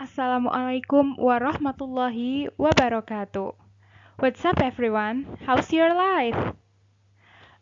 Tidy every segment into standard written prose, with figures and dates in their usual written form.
Assalamualaikum warahmatullahi wabarakatuh. What's up, everyone? How's your life?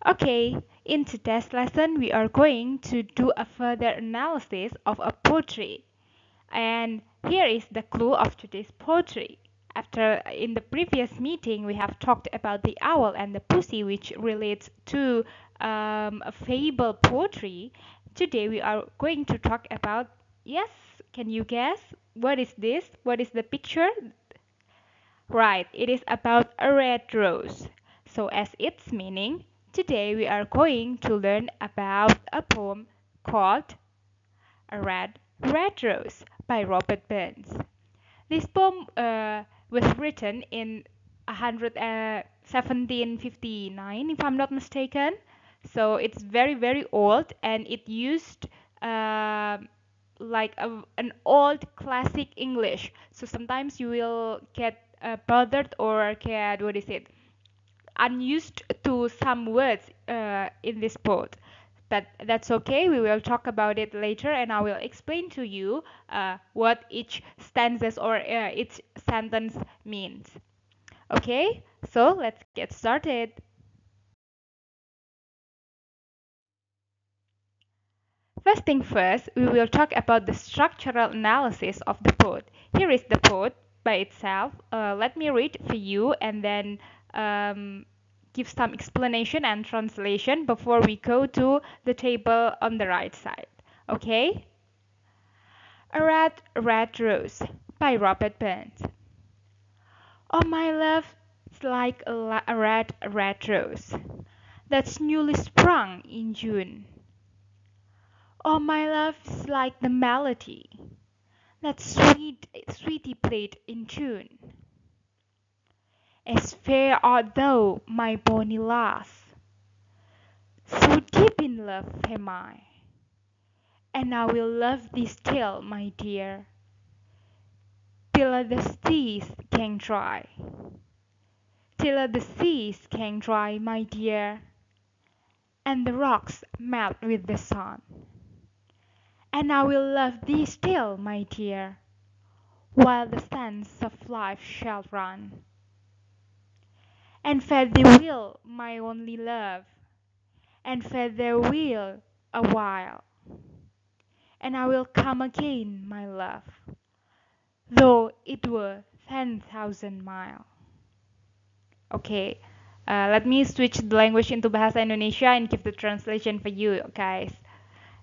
Okay, in today's lesson, we are going to do a further analysis of a poetry. And here is the clue of today's poetry. After in the previous meeting, we have talked about the owl and the pussy, which relates to a fable poetry. Today, we are going to talk about, yes, can you guess? What is this? What is the picture? Right, it is about a red rose. So, as its meaning, today we are going to learn about a poem called A Red Rose by Robert Burns. This poem was written in 1759, if I'm not mistaken. So it's very, very old, and it used uh, like an old classic English. So sometimes you will get bothered or get, what is it, unused to some words in this poem. But that's okay, we will talk about it later and I will explain to you what each stanzas or each sentence means. Okay, so let's get started. First thing first, we will talk about the structural analysis of the poem. Here is the poem by itself. Let me read for you and then um, give some explanation and translation before we go to the table on the right side. Okay? A Red Rose by Robert Burns. Oh, my love, it's like a red rose that's newly sprung in June. Oh, my love, it's like the melody that sweetie played in tune. As fair art thou, my bonny lass, so deep in love am I, and I will love thee still, my dear, till the seas can dry. Till the seas can dry, my dear, and the rocks melt with the sun. And I will love thee still, my dear, while the sands of life shall run. And fare thee will, my only love, and fare thee will awhile. And I will come again, my love, though it were 10,000 miles. Okay, let me switch the language into bahasa Indonesia and give the translation for you, guys.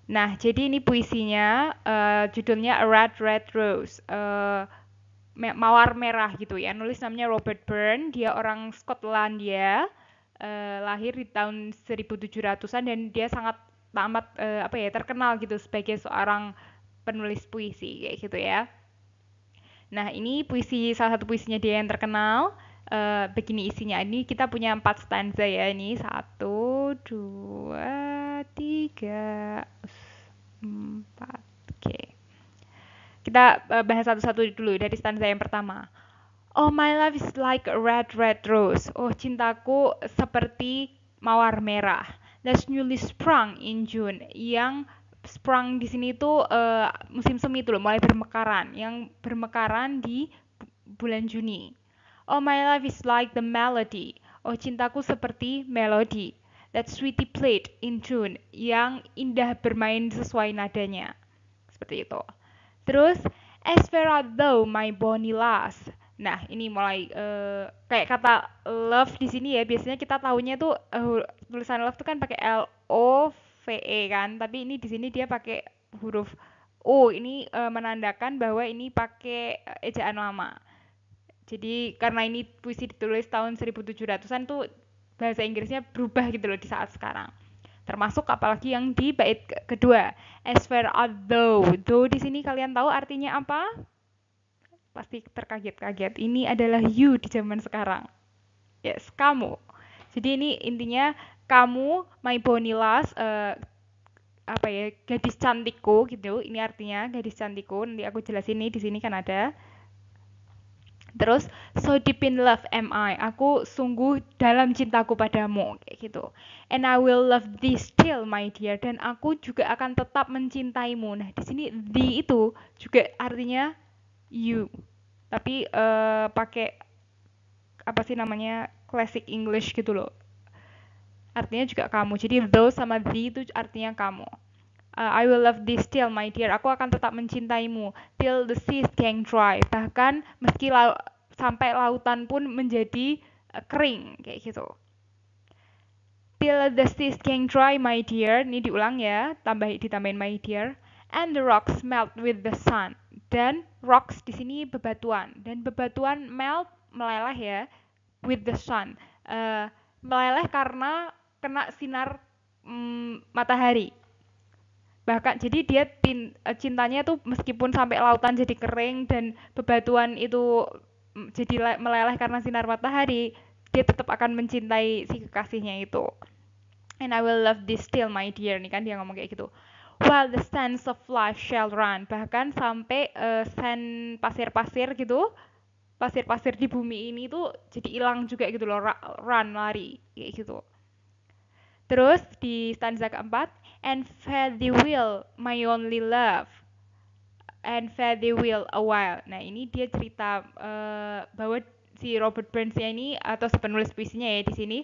Nah, jadi ini puisinya, judulnya A Red Rose, mawar merah gitu ya. Nulis namanya Robert Burns, dia orang Skotlandia, lahir di tahun 1700-an dan dia sangat amat apa ya terkenal gitu sebagai seorang penulis puisi kayak gitu ya. Nah, ini puisi salah satu puisinya dia yang terkenal. Begini isinya. Ini kita punya 4 stanza ya. Ini 1, 2, 3, 4. Oke. Kita bahas satu-satu dulu dari stanza yang pertama. Oh, my love is like a red rose. Oh, cintaku seperti mawar merah. That's newly sprung in June. Yang sprung di sini tuh musim semi itu loh, mulai bermekaran. Yang bermekaran di bulan Juni. Oh, my love is like the melody. Oh, cintaku seperti melodi. That sweetie played in tune. Yang indah bermain sesuai nadanya. Seperti itu. Terus, as fair art thou, my bonny lass. Nah, ini mulai kayak kata love di sini ya. Biasanya kita tahunya tuh tulisan love tuh kan pakai L O V E kan, tapi ini di sini dia pakai huruf O. Ini menandakan bahwa ini pakai ejaan lama. Jadi karena ini puisi ditulis tahun 1700-an tuh bahasa Inggrisnya berubah gitu loh di saat sekarang. Termasuk apalagi yang di bait kedua. As fair as thou. Thou di sini kalian tahu artinya apa? Pasti terkaget-kaget. Ini adalah you di zaman sekarang. Yes, kamu. Jadi ini intinya kamu, my bonny lass, apa ya, gadis cantikku gitu. Ini artinya gadis cantikku. Nanti aku jelasin nih di sini kan ada. Terus, so deep in love am I. Aku sungguh dalam cintaku padamu, kayak gitu. And I will love thee still, my dear. Dan aku juga akan tetap mencintaimu. Nah, di sini thee itu juga artinya you. Tapi pakai apa sih namanya classic English gitu loh. Artinya juga kamu. Jadi those sama the itu artinya kamu. I will love thee still, my dear. Aku akan tetap mencintaimu till the seas gang dry. Bahkan meski sampai lautan pun menjadi kering kayak gitu. Till the seas gang dry, my dear. Ini diulang ya, ditambahin my dear. And the rocks melt with the sun. Dan rocks di sini bebatuan. Dan bebatuan melt meleleh ya with the sun. Meleleh karena kena sinar matahari. Bahkan jadi dia cintanya tuh meskipun sampai lautan jadi kering dan bebatuan itu jadi meleleh karena sinar matahari, dia tetap akan mencintai si kekasihnya itu. And I will love this still, my dear. Nih kan dia ngomong kayak gitu. While the sands of life shall run. Bahkan sampai sand pasir-pasir gitu, pasir-pasir di bumi ini tuh jadi hilang juga gitu loh, run, lari kayak gitu. Terus di stanza keempat, and fare thee will, my only love, and fare thee will a while. Nah ini dia cerita bahwa si Robert Burns-nya ini atau si penulis puisinya ya di sini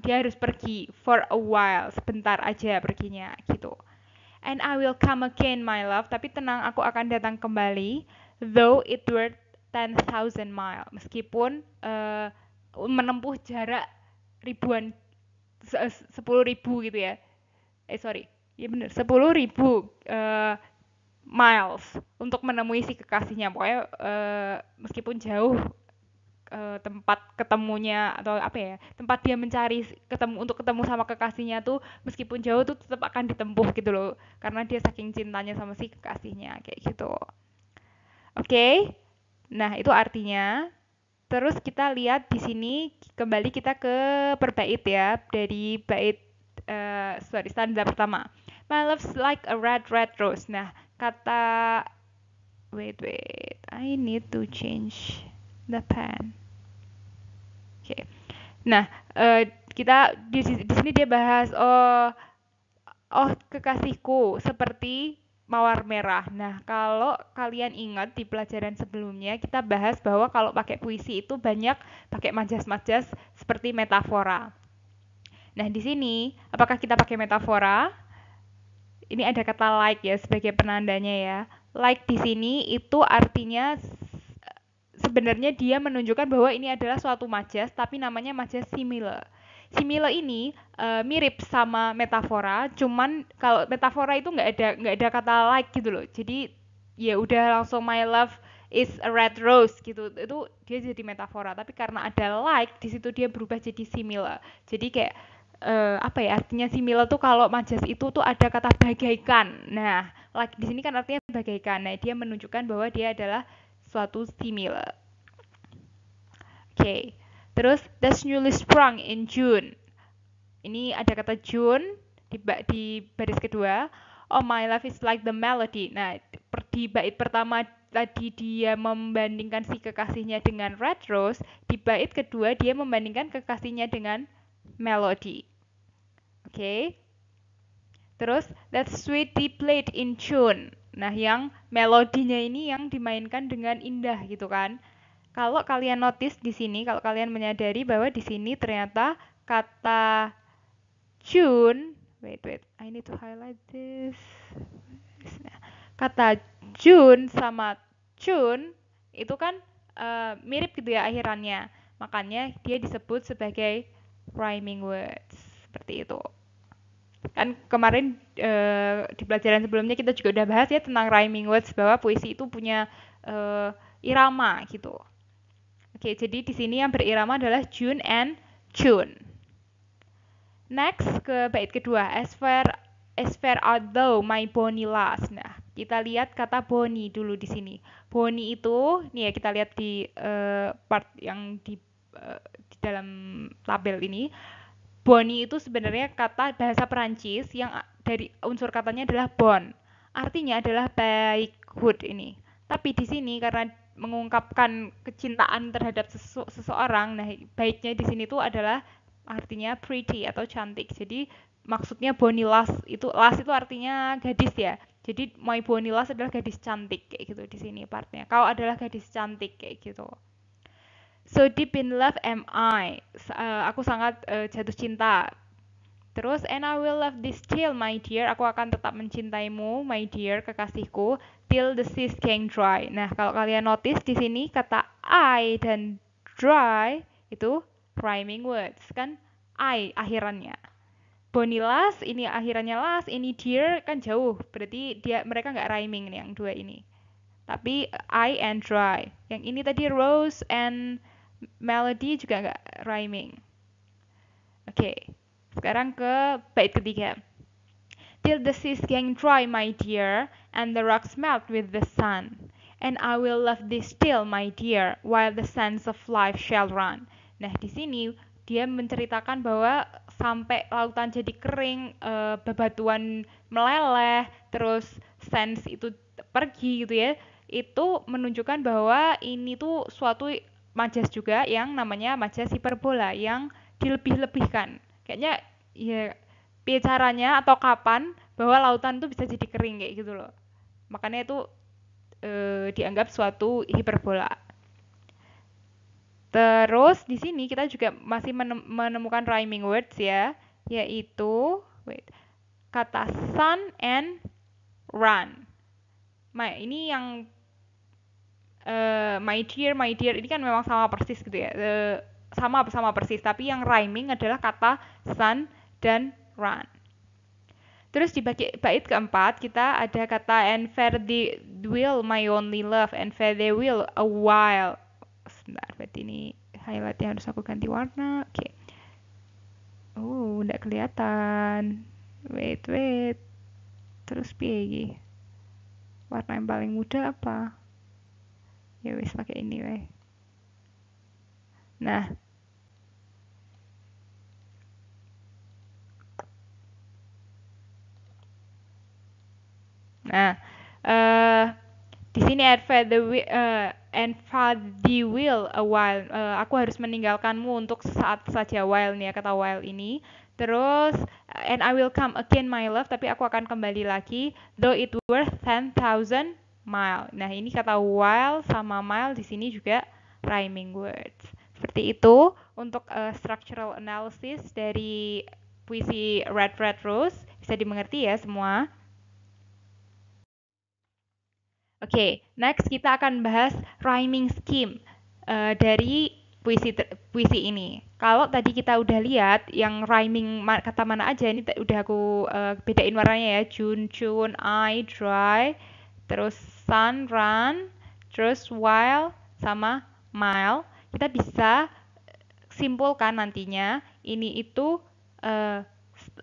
dia harus pergi for a while, sebentar aja perginya gitu. And I will come again, my love. Tapi tenang, aku akan datang kembali, though it were 10,000 mile. Meskipun menempuh jarak ribuan 10.000 gitu ya. Sorry, ya bener 10.000 miles untuk menemui si kekasihnya. Pokoknya meskipun jauh tempat ketemunya atau apa ya, tempat dia mencari untuk ketemu sama kekasihnya tuh meskipun jauh tuh tetap akan ditempuh gitu loh, karena dia saking cintanya sama si kekasihnya kayak gitu. Oke, nah itu artinya. Terus kita lihat di sini kembali kita ke perbait ya, dari bait stanza pertama. My love's like a red red rose. Nah, kata wait, I need to change the pen. Oke. Nah, kita di sini dia bahas oh kekasihku seperti mawar merah. Nah, kalau kalian ingat di pelajaran sebelumnya kita bahas bahwa kalau pakai puisi itu banyak pakai majas-majas seperti metafora. Nah, di sini apakah kita pakai metafora? Ini ada kata like ya sebagai penandanya ya. Like di sini itu artinya sebenarnya dia menunjukkan bahwa ini adalah suatu majas tapi namanya majas simile. Simile ini mirip sama metafora, cuman kalau metafora itu nggak ada kata like gitu loh. Jadi ya udah langsung my love is a red rose gitu. Itu dia jadi metafora, tapi karena ada like di situ dia berubah jadi simile. Jadi kayak apa ya artinya simile tuh kalau majas itu tuh ada kata bagaikan. Nah, like di sini kan artinya bagaikan. Nah, dia menunjukkan bahwa dia adalah suatu simile. Oke. Terus that's newly sprung in June. Ini ada kata June di baris kedua. Oh my love is like the melody. Nah, di bait pertama tadi dia membandingkan si kekasihnya dengan red rose, di bait kedua dia membandingkan kekasihnya dengan melody. Oke. Okay. Terus that's sweetly played in tune. Nah, yang melodinya ini yang dimainkan dengan indah gitu kan. Kalau kalian notice di sini, kalau kalian menyadari bahwa di sini ternyata kata June, wait, I need to highlight this. Kata June sama June itu kan mirip gitu ya akhirannya. Makanya dia disebut sebagai rhyming words. Seperti itu. Kan kemarin di pelajaran sebelumnya kita juga udah bahas ya tentang rhyming words, bahwa puisi itu punya irama gitu. Oke, jadi di sini yang berirama adalah June and June. Next ke bait kedua, as far art thou my bonny lass. Nah, kita lihat kata bonny dulu di sini. Bonny itu, nih ya kita lihat di part yang di dalam tabel ini. Bonny itu sebenarnya kata bahasa Perancis yang dari unsur katanya adalah bon. Artinya adalah baik, good ini. Tapi di sini karena mengungkapkan kecintaan terhadap seseorang, nah baiknya di sini tuh adalah artinya pretty atau cantik. Jadi maksudnya bonny lass itu artinya gadis ya. Jadi my bonny lass adalah gadis cantik kayak gitu di sini partnya. Kau adalah gadis cantik kayak gitu. So deep in love am I. Aku sangat jatuh cinta. Terus and I will love this till my dear. Aku akan tetap mencintaimu my dear kekasihku till the seas can dry. Nah, kalau kalian notice di sini kata I dan dry itu rhyming words kan I akhirannya. Bonny lass ini akhirannya las, ini dear kan jauh. Berarti mereka nggak rhyming nih yang dua ini. Tapi I and dry. Yang ini tadi rose and melody juga nggak rhyming. Oke. Sekarang ke bait ketiga. Till the seas can dry, my dear, and the rocks melt with the sun. And I will love thee still, my dear, while the sands of life shall run. Nah, di sini dia menceritakan bahwa sampai lautan jadi kering, bebatuan meleleh, terus sands itu pergi gitu ya. Itu menunjukkan bahwa ini tuh suatu majas juga yang namanya majas hiperbola yang dilebih-lebihkan. Kayaknya ya caranya atau kapan bahwa lautan itu bisa jadi kering kayak gitu loh. Makanya itu dianggap suatu hiperbola. Terus di sini kita juga masih menemukan rhyming words ya, yaitu kata sun and run. Ini yang my dear ini kan memang sama persis gitu ya. Sama persis, tapi yang rhyming adalah kata sun dan run. Terus di bait keempat kita ada kata and fare thee will my only love and fare thee will a while. Sebentar, berarti ini highlightnya harus aku ganti warna. Oke. Udah kelihatan. Wait. Terus piye warna yang paling mudah apa? Ya wis pakai ini weh. Nah, di sini and fare thee will a while. Aku harus meninggalkanmu untuk sesaat saja while nih ya, kata while ini. Terus and I will come again my love, tapi aku akan kembali lagi though it were 10,000 mile. Nah, ini kata while sama mile di sini juga rhyming words. Seperti itu untuk structural analysis dari puisi Red Red Rose. Bisa dimengerti ya semua. Oke, next kita akan bahas rhyming scheme dari puisi ini. Kalau tadi kita udah lihat yang rhyming kata mana aja, ini udah aku bedain warnanya ya. June, I, dry, terus sun, run, terus while, sama mile. Kita bisa simpulkan nantinya ini itu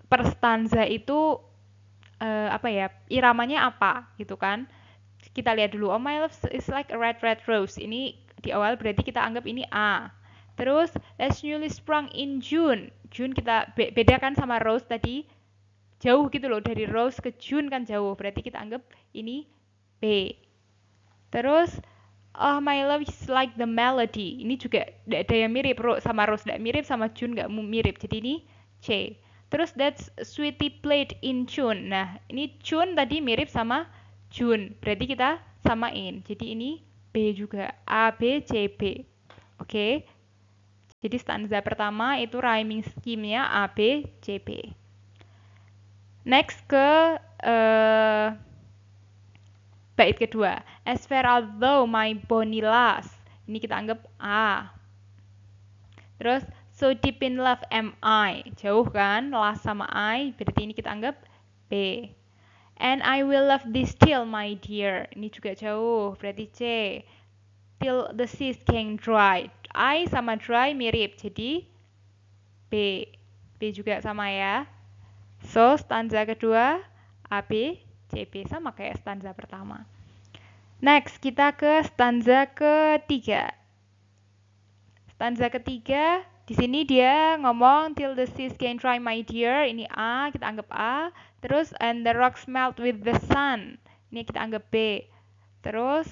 per stanza itu apa ya, iramanya apa gitu kan. Kita lihat dulu. Oh, my love is like a red rose. Ini di awal berarti kita anggap ini A. Terus as newly sprung in June. June kita bedakan sama rose tadi. Jauh gitu loh, dari rose ke June kan jauh. Berarti kita anggap ini B. Terus oh, my love is like the melody. Ini juga tidak ada yang mirip sama rose, tidak mirip sama June, nggak mirip. Jadi ini C. Terus that's sweetie played in June. Nah, ini June tadi mirip sama June, berarti kita samain. Jadi ini B juga. A, B, C, B. Oke. Jadi stanza pertama itu rhyming scheme-nya A, B, C, B. Next ke bait kedua. As fair as thou my bonny lass. Ini kita anggap A. Terus so deep in love am I. Jauh kan? Lass sama I. Berarti ini kita anggap B. And I will love this till, my dear. Ini juga jauh, berarti C. Till the seas can dry. I sama dry mirip, jadi B. B juga sama ya. So, stanza kedua, A, B, C, B. Sama kayak stanza pertama. Next, kita ke stanza ketiga. Stanza ketiga, di sini dia ngomong till the seas can dry, my dear. Ini A, kita anggap A. Terus and the rocks melt with the sun. Ini kita anggap B. Terus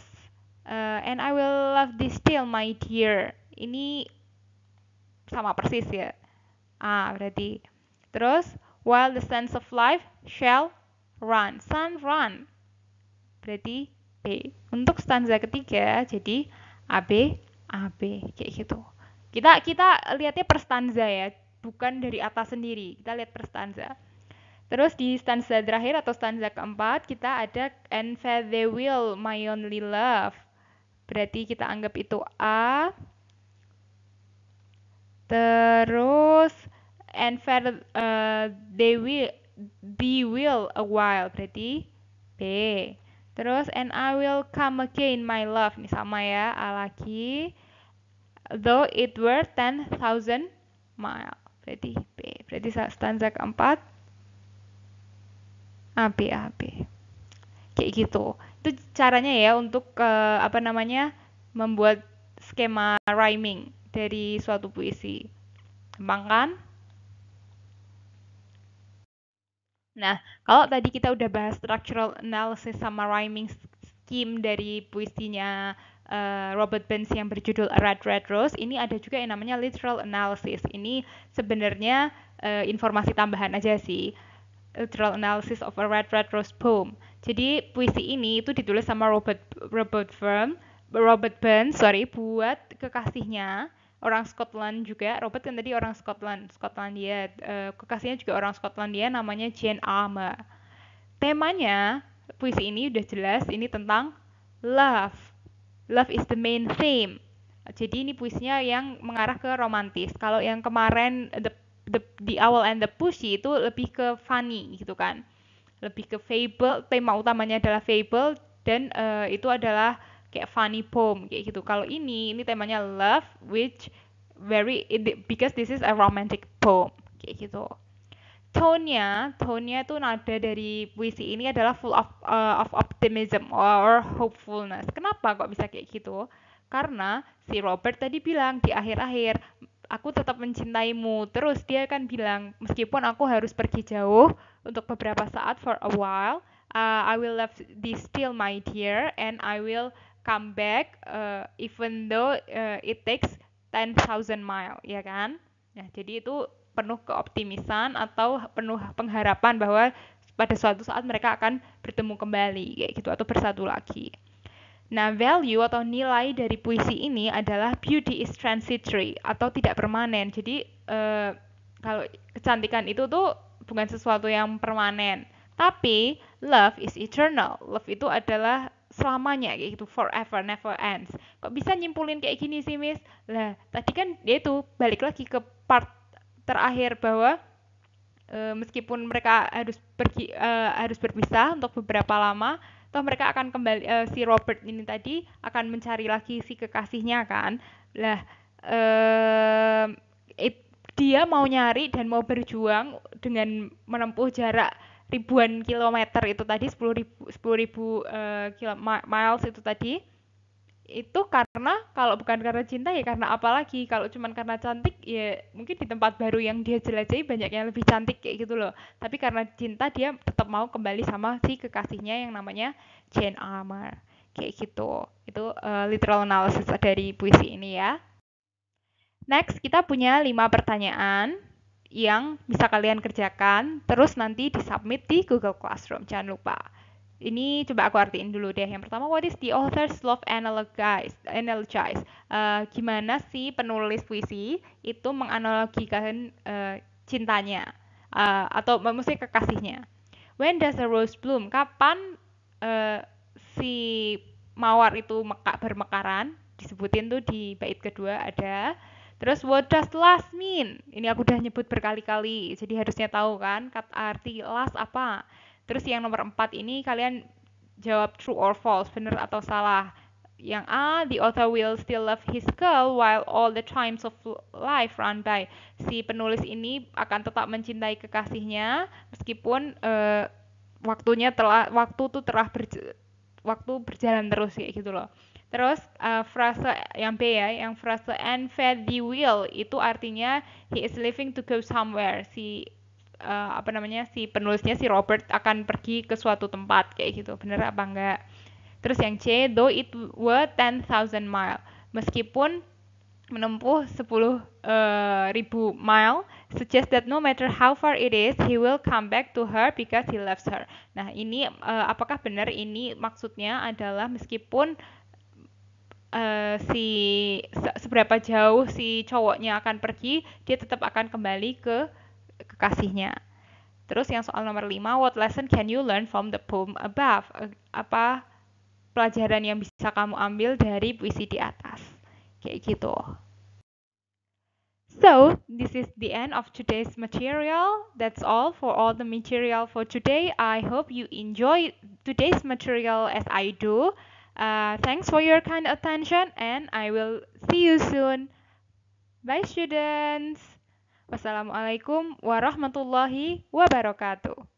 and I will love thee still, my dear. Ini sama persis ya. A berarti. Terus while the sands of life shall run. Sun run. berarti B. Untuk stanza ketiga jadi AB AB kayak gitu. Kita lihatnya per stanza ya, bukan dari atas sendiri. Kita lihat per stanza. Terus di stanza terakhir atau stanza keempat kita ada and fair they will my only love. Berarti kita anggap itu A. Terus and fair they will be will a while berarti B. Terus and I will come again my love. Ini sama ya, A lagi. Though it were 10,000 mile. Berarti B. Berarti stanza keempat AB AB. Kayak gitu. Itu caranya ya untuk membuat skema rhyming dari suatu puisi. Gampang kan? Nah, kalau tadi kita udah bahas structural analysis sama rhyming scheme dari puisinya Robert Burns yang berjudul A Red Red Rose, ini ada juga yang namanya literal analysis. Ini sebenarnya informasi tambahan aja sih. Literal analysis of a Red Red Rose poem. Jadi puisi ini itu ditulis sama Robert Burns buat kekasihnya, orang Scotland juga. Robert kan tadi orang Skotlandia. Kekasihnya juga orang Skotlandia, namanya Jane Armour. Temanya puisi ini udah jelas, ini tentang love. Love is the main theme. Jadi ini puisinya yang mengarah ke romantis. Kalau yang kemarin The Owl and the Pussy itu lebih ke funny gitu kan, lebih ke fable, tema utamanya adalah fable dan itu adalah kayak funny poem kayak gitu. Kalau ini temanya love which because this is a romantic poem kayak gitu. Tone-nya itu nada dari puisi ini adalah full of optimism or hopefulness. Kenapa kok bisa kayak gitu? Karena si Robert tadi bilang di akhir-akhir, aku tetap mencintaimu. Terus dia kan bilang, meskipun aku harus pergi jauh untuk beberapa saat for a while, I will love thee still my dear, and I will come back even though it takes 10,000 mile, ya kan? Nah, jadi itu penuh keoptimisan atau penuh pengharapan bahwa pada suatu saat mereka akan bertemu kembali kayak gitu atau bersatu lagi. Nah, value atau nilai dari puisi ini adalah beauty is transitory atau tidak permanen. Jadi kalau kecantikan itu tuh bukan sesuatu yang permanen. Tapi love is eternal. Love itu adalah selamanya kayak gitu, forever, never ends. Kok bisa nyimpulin kayak gini sih, Miss? Lah, tadi kan dia itu balik lagi ke part terakhir bahwa meskipun mereka harus berpisah untuk beberapa lama, toh mereka akan kembali, si Robert ini tadi akan mencari lagi si kekasihnya kan. Lah dia mau nyari dan mau berjuang dengan menempuh jarak ribuan kilometer itu tadi, 10.000 miles itu tadi. Itu karena kalau bukan karena cinta ya karena apa lagi? Kalau cuman karena cantik ya mungkin di tempat baru yang dia jelajahi banyak yang lebih cantik kayak gitu loh. Tapi karena cinta dia tetap mau kembali sama si kekasihnya yang namanya Jane Armour kayak gitu. Itu literal analysis dari puisi ini ya. Next kita punya 5 pertanyaan yang bisa kalian kerjakan terus nanti disubmit di Google Classroom, jangan lupa. Ini coba aku artiin dulu deh. Yang pertama, what is the author's love analogize? Gimana sih penulis puisi itu menganalogikan cintanya atau maksudnya kekasihnya? When does a rose bloom? Kapan si mawar itu bermekaran? Disebutin tuh di bait kedua ada. Terus what does last mean? Ini aku udah nyebut berkali-kali, jadi harusnya tahu kan arti last apa. Terus yang nomor 4 ini kalian jawab true or false, benar atau salah. Yang A, the author will still love his girl while all the times of life run by. Si penulis ini akan tetap mencintai kekasihnya meskipun waktu berjalan terus kayak gitu loh. Terus frase yang B ya, yang frase and fed the will itu artinya he is leaving to go somewhere. Si penulisnya si Robert akan pergi ke suatu tempat kayak gitu. Bener apa enggak? Terus yang C, though it were 10,000 mile. Meskipun menempuh 10.000 mile, suggests that no matter how far it is, he will come back to her because he loves her. Nah, ini apakah benar ini maksudnya adalah meskipun seberapa jauh si cowoknya akan pergi, dia tetap akan kembali ke kekasihnya. Terus yang soal nomor 5, what lesson can you learn from the poem above? Apa pelajaran yang bisa kamu ambil dari puisi di atas? Kayak gitu. So, this is the end of today's material. That's all for all the material for today. I hope you enjoy today's material as I do. Thanks for your kind attention and I will see you soon. Bye students. Wassalamualaikum warahmatullahi wabarakatuh.